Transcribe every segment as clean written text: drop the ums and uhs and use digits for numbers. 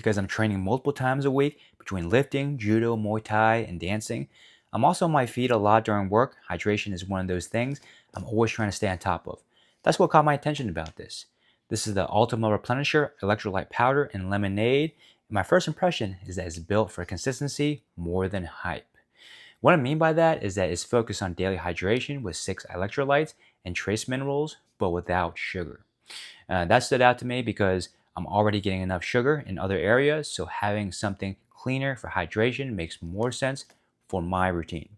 because I'm training multiple times a week between lifting, judo, Muay Thai, and dancing. I'm also on my feet a lot during work. Hydration is one of those things I'm always trying to stay on top of. That's what caught my attention about this. This is the Ultima Replenisher Electrolyte Powder and Lemonade. And my first impression is that it's built for consistency more than hype. What I mean by that is that it's focused on daily hydration with 6 electrolytes and trace minerals, but without sugar. That stood out to me because I'm already getting enough sugar in other areas, so having something cleaner for hydration makes more sense for my routine.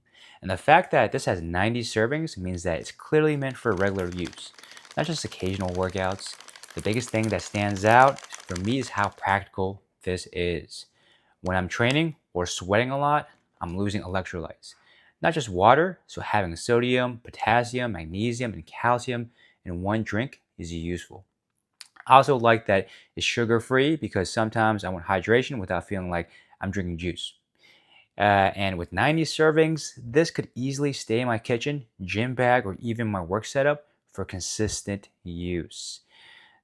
And the fact that this has 90 servings means that it's clearly meant for regular use, not just occasional workouts. The biggest thing that stands out for me is how practical this is. When I'm training or sweating a lot, I'm losing electrolytes. Not just water, so having sodium, potassium, magnesium, and calcium in one drink is useful. I also like that it's sugar-free because sometimes I want hydration without feeling like I'm drinking juice. And with 90 servings, this could easily stay in my kitchen, gym bag, or even my work setup for consistent use.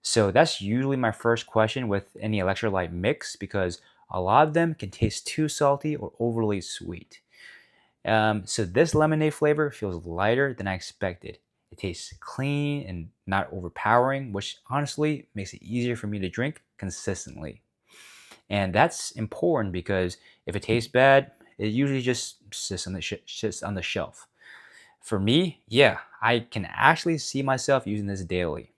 So that's usually my first question with any electrolyte mix because a lot of them can taste too salty or overly sweet. So this lemonade flavor feels lighter than I expected. It tastes clean and not overpowering, which honestly makes it easier for me to drink consistently. And that's important because if it tastes bad, it usually just sits on the shelf. For me, yeah, I can actually see myself using this daily.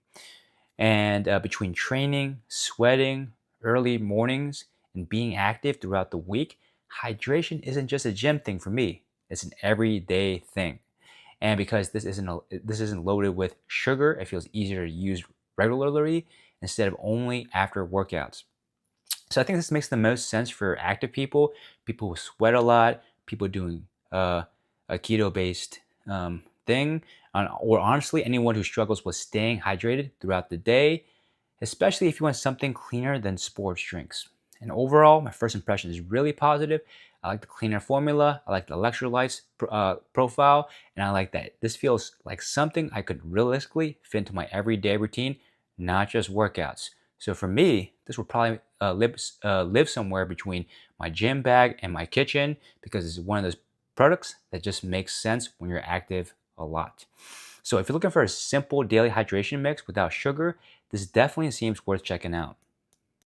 And between training, sweating, early mornings, and being active throughout the week, hydration isn't just a gym thing for me. It's an everyday thing. And because this isn't loaded with sugar, it feels easier to use regularly instead of only after workouts. So I think this makes the most sense for active people who sweat a lot, people doing a keto-based thing, or honestly anyone who struggles with staying hydrated throughout the day, especially if you want something cleaner than sports drinks. And overall, my first impression is really positive. I like the cleaner formula, I like the electrolytes profile, and I like that this feels like something I could realistically fit into my everyday routine, not just workouts. So for me, this will probably live somewhere between my gym bag and my kitchen because it's one of those products that just makes sense when you're active a lot. So if you're looking for a simple daily hydration mix without sugar, this definitely seems worth checking out.